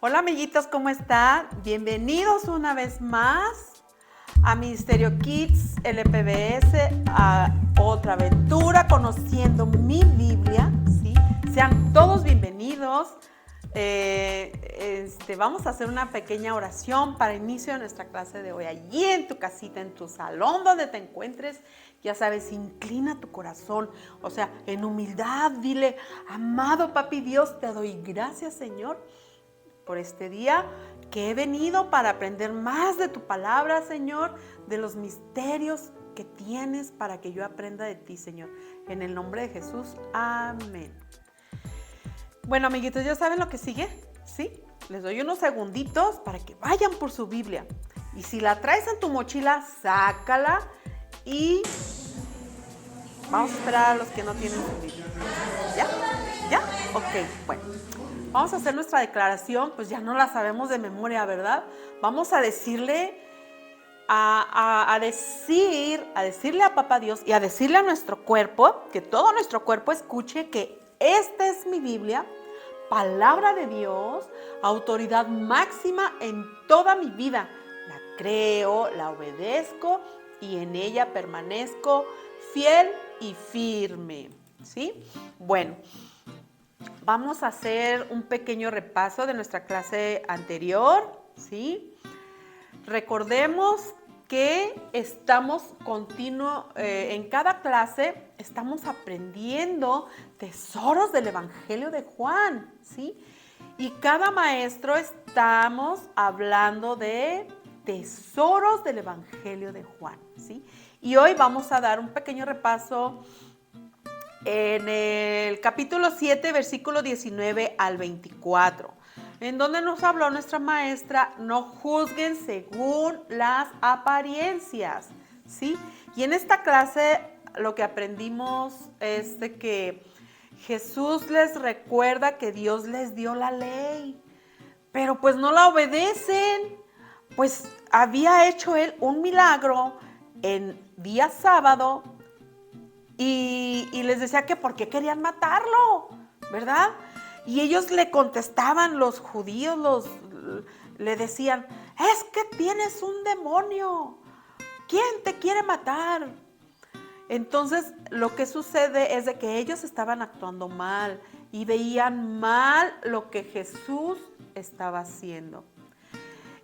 Hola amiguitos, ¿cómo están? Bienvenidos una vez más a Ministerio Kids LPBS, a otra aventura conociendo mi Biblia, ¿sí? Sean todos bienvenidos. Vamos a hacer una pequeña oración para inicio de nuestra clase de hoy. Allí en tu casita, en tu salón donde te encuentres, ya sabes, inclina tu corazón, o sea, en humildad, dile: amado Papi Dios, te doy gracias, Señor, por este día que he venido para aprender más de tu palabra, Señor, de los misterios que tienes para que yo aprenda de ti, Señor. En el nombre de Jesús, amén. Bueno, amiguitos, ¿ya saben lo que sigue? ¿Sí? Les doy unos segunditos para que vayan por su Biblia. Y si la traes en tu mochila, sácala y vamos a esperar a los que no tienen su Biblia. ¿Ya? ¿Ya? Ok, bueno. Vamos a hacer nuestra declaración, pues ya no la sabemos de memoria, ¿verdad? Vamos a decirle a decirle a Papá Dios y a decirle a nuestro cuerpo, que todo nuestro cuerpo escuche que esta es mi Biblia, palabra de Dios, autoridad máxima en toda mi vida. La creo, la obedezco y en ella permanezco fiel y firme, ¿sí? Bueno, vamos a hacer un pequeño repaso de nuestra clase anterior, ¿sí? Recordemos que estamos en cada clase estamos aprendiendo tesoros del Evangelio de Juan, ¿sí? Y cada maestro estamos hablando de tesoros del Evangelio de Juan, ¿sí? Y hoy vamos a dar un pequeño repaso en el capítulo 7, versículo 19 al 24, en donde nos habló nuestra maestra: no juzguen según las apariencias, ¿sí? Y en esta clase lo que aprendimos es de que Jesús les recuerda que Dios les dio la ley, pero pues no la obedecen, pues había hecho Él un milagro en día sábado. Y les decía que por qué querían matarlo, ¿verdad? Y ellos le contestaban, los judíos le decían: es que tienes un demonio, ¿quién te quiere matar? Entonces lo que sucede es de que ellos estaban actuando mal y veían mal lo que Jesús estaba haciendo.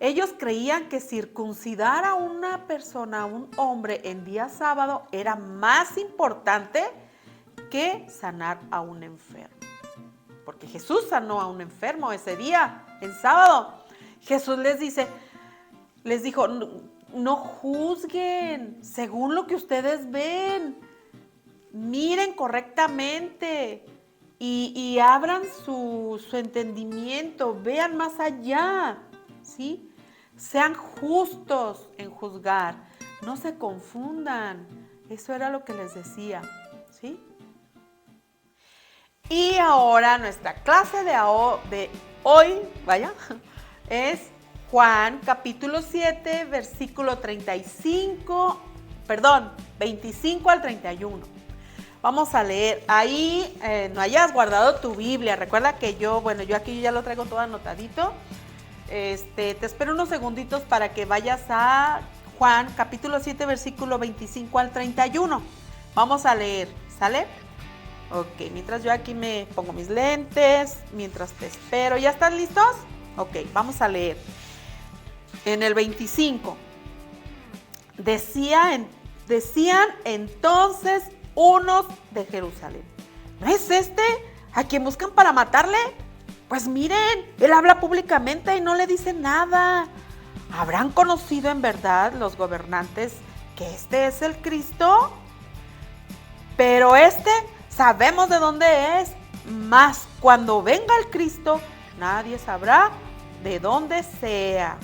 Ellos creían que circuncidar a una persona, a un hombre, en día sábado era más importante que sanar a un enfermo. Porque Jesús sanó a un enfermo ese día, en sábado. Jesús les dijo: no juzguen según lo que ustedes ven. Miren correctamente y abran su entendimiento, vean más allá, ¿sí? Sean justos en juzgar, no se confundan. Eso era lo que les decía, ¿sí? Y ahora nuestra clase de hoy, es Juan capítulo 7, versículo 25 al 31. Vamos a leer. Ahí no hayas guardado tu Biblia. Recuerda que yo aquí ya lo traigo todo anotadito. Te espero unos segunditos para que vayas a Juan capítulo 7, versículo 25 al 31. Vamos a leer, ¿sale? Ok, mientras yo aquí me pongo mis lentes, mientras te espero. ¿Ya están listos? Ok, vamos a leer. En el 25. Decían entonces unos de Jerusalén: ¿no es este a quien buscan para matarle? Pues miren, él habla públicamente y no le dice nada. ¿Habrán conocido en verdad los gobernantes que este es el Cristo? Pero sabemos de dónde es, mas cuando venga el Cristo, nadie sabrá de dónde sea.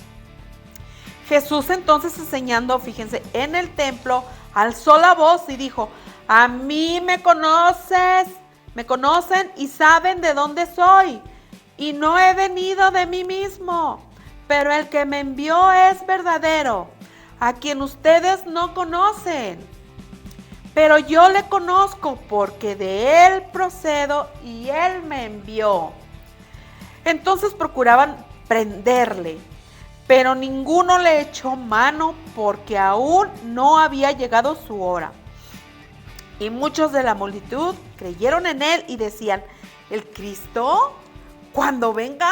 Jesús entonces, enseñando, fíjense, en el templo, alzó la voz y dijo: a mí me conocen y saben de dónde soy. Y no he venido de mí mismo, pero el que me envió es verdadero, a quien ustedes no conocen. Pero yo le conozco porque de él procedo y él me envió. Entonces procuraban prenderle. Pero ninguno le echó mano porque aún no había llegado su hora. Y muchos de la multitud creyeron en él y decían, el Cristo, cuando venga,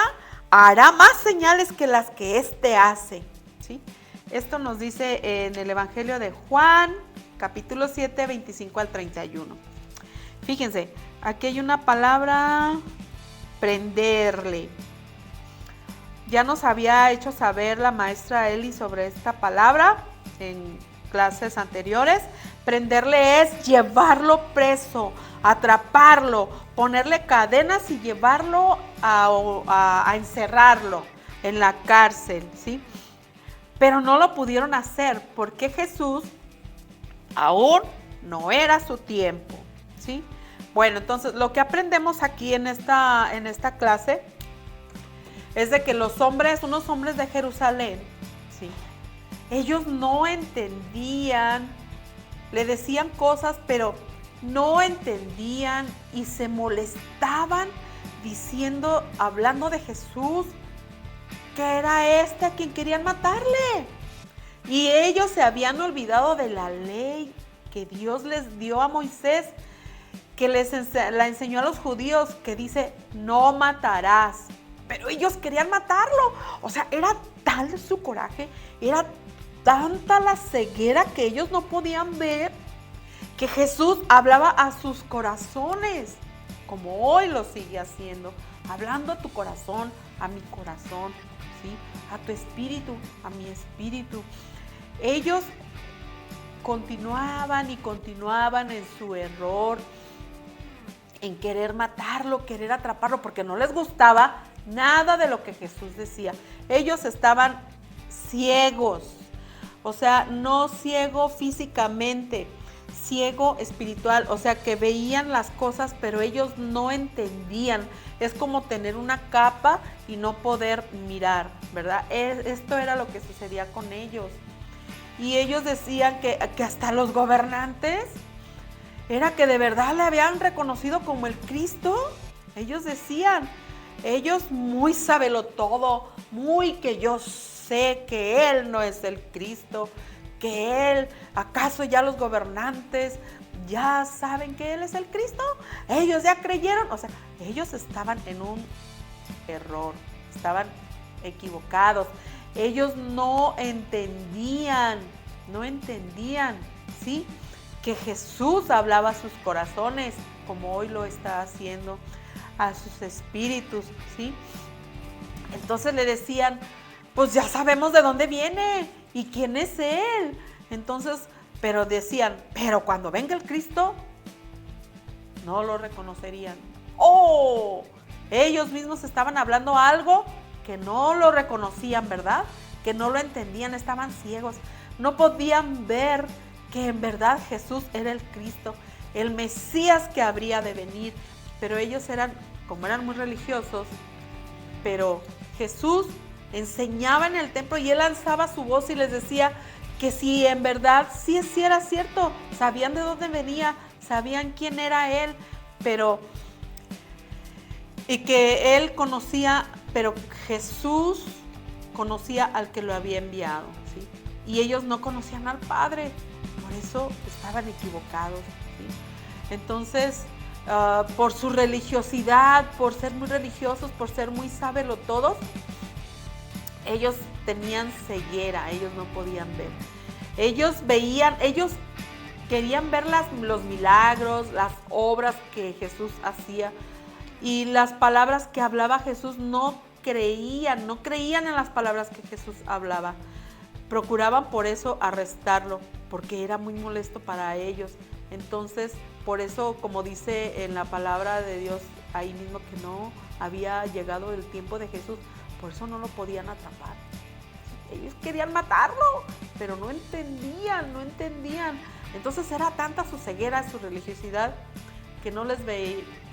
hará más señales que las que éste hace. ¿Sí? Esto nos dice en el Evangelio de Juan, capítulo 7, 25 al 31. Fíjense, aquí hay una palabra, prenderle. Ya nos había hecho saber la maestra Eli sobre esta palabra en clases anteriores. Prenderle es llevarlo preso, atraparlo, ponerle cadenas y llevarlo a encerrarlo en la cárcel, ¿sí? Pero no lo pudieron hacer porque Jesús aún no era su tiempo, ¿sí? Bueno, entonces lo que aprendemos aquí en esta clase es de que los hombres, unos hombres de Jerusalén, ¿sí? Ellos no entendían, le decían cosas, pero no entendían y se molestaban diciendo, hablando de Jesús, que era este a quien querían matarle. Y ellos se habían olvidado de la ley que Dios les dio a Moisés, que la enseñó a los judíos, que dice, no matarás. Pero ellos querían matarlo. O sea, era tal su coraje, era tanta la ceguera que ellos no podían ver, que Jesús hablaba a sus corazones, como hoy lo sigue haciendo, hablando a tu corazón, a mi corazón, ¿sí? A tu espíritu, a mi espíritu. Ellos continuaban y continuaban en su error, en querer matarlo, querer atraparlo, porque no les gustaba nada de lo que Jesús decía. Ellos estaban ciegos, o sea, no ciego físicamente, ciego espiritual, o sea, que veían las cosas, pero ellos no entendían. Es como tener una capa y no poder mirar, ¿verdad? Esto era lo que sucedía con ellos. Y ellos decían que hasta los gobernantes, era que de verdad le habían reconocido como el Cristo. Ellos decían, ellos muy sabelotodo, muy que yo sé que Él no es el Cristo, que Él, ¿acaso ya los gobernantes ya saben que Él es el Cristo? Ellos ya creyeron, o sea, ellos estaban en un error, estaban equivocados. Ellos no entendían, ¿sí? Que Jesús hablaba a sus corazones, como hoy lo está haciendo a sus espíritus, ¿sí? Entonces le decían, pues ya sabemos de dónde viene y quién es Él. Entonces, pero decían, pero cuando venga el Cristo, no lo reconocerían. ¡Oh! Ellos mismos estaban hablando algo que no lo reconocían, ¿verdad? Que no lo entendían, estaban ciegos. No podían ver que en verdad Jesús era el Cristo, el Mesías que habría de venir. Pero ellos como eran muy religiosos, pero Jesús enseñaba en el templo y Él alzaba su voz y les decía que si en verdad sí era cierto, sabían de dónde venía, sabían quién era Él, y que Él conocía, pero Jesús conocía al que lo había enviado, ¿sí? Y ellos no conocían al Padre, por eso estaban equivocados, ¿sí? Entonces, por su religiosidad, por ser muy religiosos, por ser muy sabelotodos, ellos tenían ceguera, ellos no podían ver. Ellos querían ver los milagros, las obras que Jesús hacía, y las palabras que hablaba Jesús no creían en las palabras que Jesús hablaba. Procuraban por eso arrestarlo, porque era muy molesto para ellos. Entonces, por eso, como dice en la palabra de Dios, ahí mismo que no había llegado el tiempo de Jesús, por eso no lo podían atrapar. Ellos querían matarlo, pero no entendían. Entonces era tanta su ceguera, su religiosidad, que no les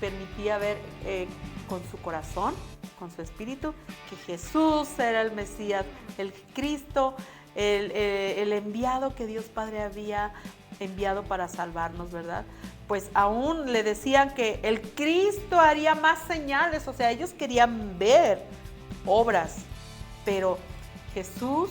permitía ver con su corazón, con su espíritu, que Jesús era el Mesías, el Cristo, el enviado que Dios Padre había enviado para salvarnos, ¿verdad? Pues aún le decían que el Cristo haría más señales, o sea, ellos querían ver obras pero Jesús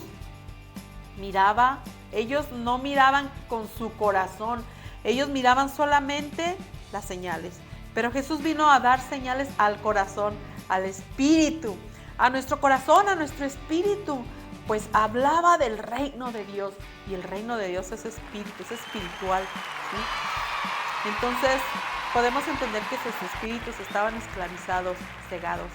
miraba, ellos no miraban con su corazón, ellos miraban solamente las señales. Pero Jesús vino a dar señales al corazón, al espíritu, a nuestro corazón, a nuestro espíritu, pues hablaba del reino de Dios, y el reino de Dios es espíritu, es espiritual, ¿sí? Entonces podemos entender que sus espíritus estaban esclavizados, cegados.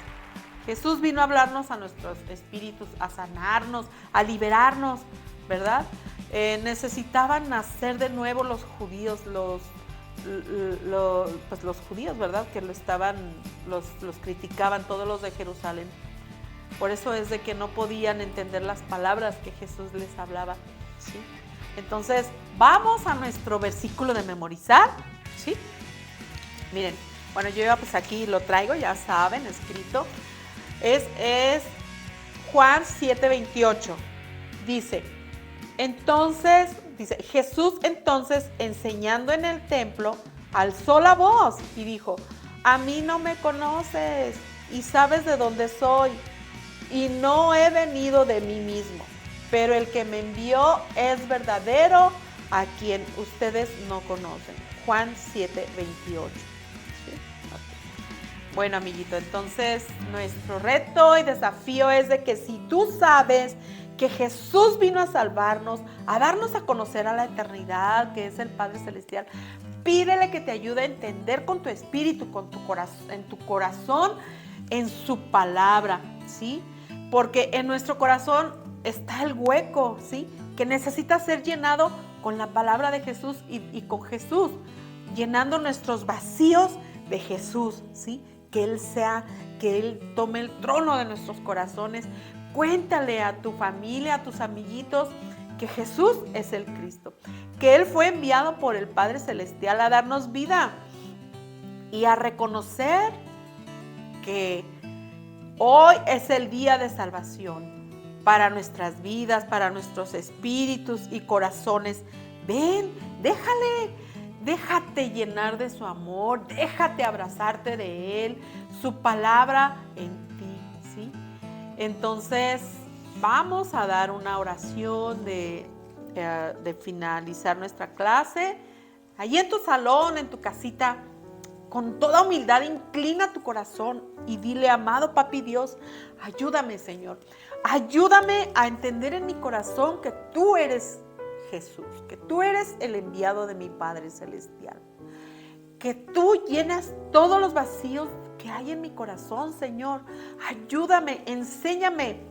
Jesús vino a hablarnos a nuestros espíritus, a sanarnos, a liberarnos, ¿verdad? Necesitaban nacer de nuevo los judíos, pues los judíos, ¿verdad? Que los criticaban, todos los de Jerusalén. Por eso es de que no podían entender las palabras que Jesús les hablaba, ¿sí? Entonces, vamos a nuestro versículo de memorizar, ¿sí? Miren, bueno, yo ya pues aquí lo traigo, ya saben, escrito. Es Juan 7:28. Dice, Jesús entonces, enseñando en el templo, alzó la voz y dijo, a mí no me conoces y sabes de dónde soy, y no he venido de mí mismo, pero el que me envió es verdadero, a quien ustedes no conocen. Juan 7:28. ¿Sí? Okay. Bueno, amiguito, entonces nuestro reto y desafío es de que si tú sabes que Jesús vino a salvarnos, a darnos a conocer a la eternidad, que es el Padre Celestial, pídele que te ayude a entender con tu espíritu, con tu corazón, en su palabra, ¿sí? Porque en nuestro corazón está el hueco, ¿sí? Que necesita ser llenado con la palabra de Jesús y con Jesús, llenando nuestros vacíos de Jesús, ¿sí? Que Él tome el trono de nuestros corazones. Cuéntale a tu familia, a tus amiguitos, que Jesús es el Cristo, que Él fue enviado por el Padre Celestial a darnos vida y a reconocer que hoy es el día de salvación para nuestras vidas, para nuestros espíritus y corazones. Ven, déjate llenar de su amor, déjate abrazarte de Él, su palabra en ti, ¿sí? Entonces, vamos a dar una oración de finalizar nuestra clase. Allí en tu salón, en tu casita, con toda humildad, inclina tu corazón y dile, amado Papi Dios, ayúdame, Señor. Ayúdame a entender en mi corazón que tú eres Jesús, que tú eres el enviado de mi Padre Celestial. Que tú llenas todos los vacíos que hay en mi corazón, Señor. Ayúdame, enséñame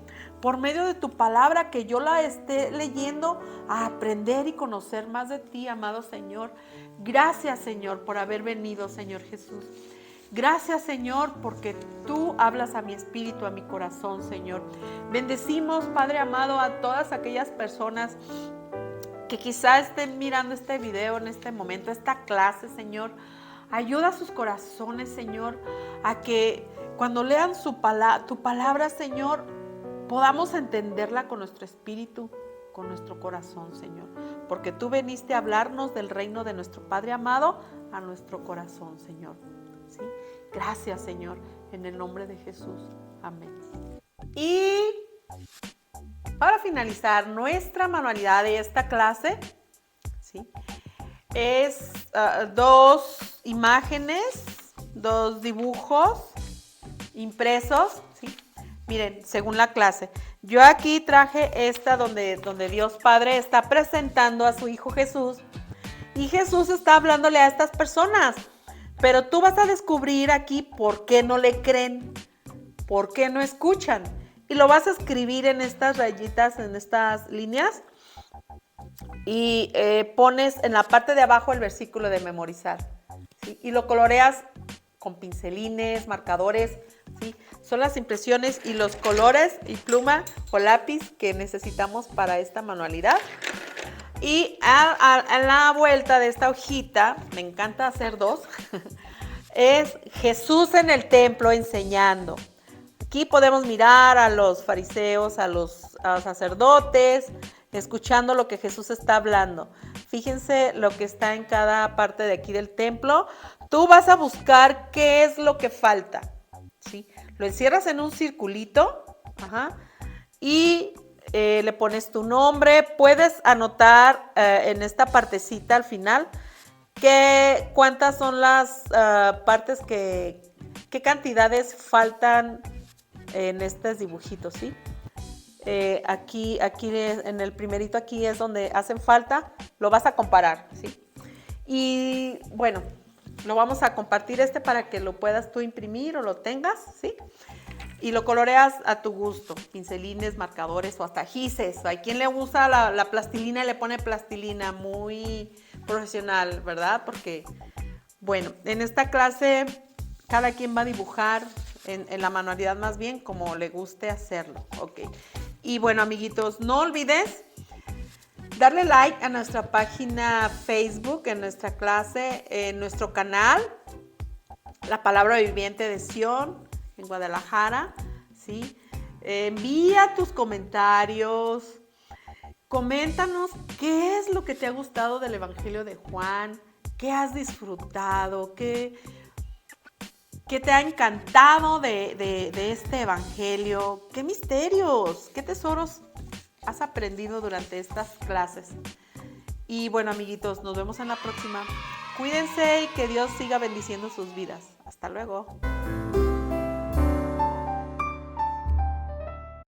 por medio de tu palabra, que yo la esté leyendo, a aprender y conocer más de ti, amado Señor. Gracias, Señor, por haber venido, Señor Jesús. Gracias, Señor, porque tú hablas a mi espíritu, a mi corazón, Señor. Bendecimos, Padre amado, a todas aquellas personas que quizá estén mirando este video en este momento, esta clase, Señor. Ayuda a sus corazones, Señor, a que cuando lean tu palabra, Señor, podamos entenderla con nuestro espíritu, con nuestro corazón, Señor. Porque tú viniste a hablarnos del reino de nuestro Padre amado a nuestro corazón, Señor. ¿Sí? Gracias, Señor, en el nombre de Jesús. Amén. Y para finalizar nuestra manualidad de esta clase, ¿sí? Es dos imágenes, dos dibujos impresos, ¿sí? Miren, según la clase. Yo aquí traje esta donde Dios Padre está presentando a su Hijo Jesús, y Jesús está hablándole a estas personas. Pero tú vas a descubrir aquí por qué no le creen, por qué no escuchan. Y lo vas a escribir en estas rayitas, en estas líneas. Y pones en la parte de abajo el versículo de memorizar, ¿sí? Y lo coloreas con pincelines, marcadores, ¿sí? Son las impresiones y los colores y pluma o lápiz que necesitamos para esta manualidad. Y a la vuelta de esta hojita, me encanta hacer dos, es Jesús en el templo enseñando. Aquí podemos mirar a los fariseos, a los sacerdotes, escuchando lo que Jesús está hablando. Fíjense lo que está en cada parte de aquí del templo. Tú vas a buscar qué es lo que falta, ¿sí? Lo encierras en un circulito, ajá, y le pones tu nombre. Puedes anotar en esta partecita al final cuántas son las partes qué cantidades faltan en estos dibujitos, ¿sí? Aquí en el primerito aquí es donde hacen falta, lo vas a comparar, ¿sí? Y bueno, lo vamos a compartir para que lo puedas tú imprimir o lo tengas, ¿sí? Y lo coloreas a tu gusto, pincelines, marcadores o hasta gises. Hay quien le usa la plastilina y le pone plastilina, muy profesional, ¿verdad? Porque, bueno, en esta clase cada quien va a dibujar en la manualidad más bien como le guste hacerlo, ¿ok? Y bueno, amiguitos, no olvides darle like a nuestra página Facebook, en nuestra clase, en nuestro canal, La Palabra Viviente de Sion, en Guadalajara, ¿sí? Envía tus comentarios, coméntanos qué es lo que te ha gustado del Evangelio de Juan, qué has disfrutado, qué te ha encantado de este Evangelio, qué misterios, qué tesoros has aprendido durante estas clases. Y bueno, amiguitos, nos vemos en la próxima. Cuídense y que Dios siga bendiciendo sus vidas. Hasta luego.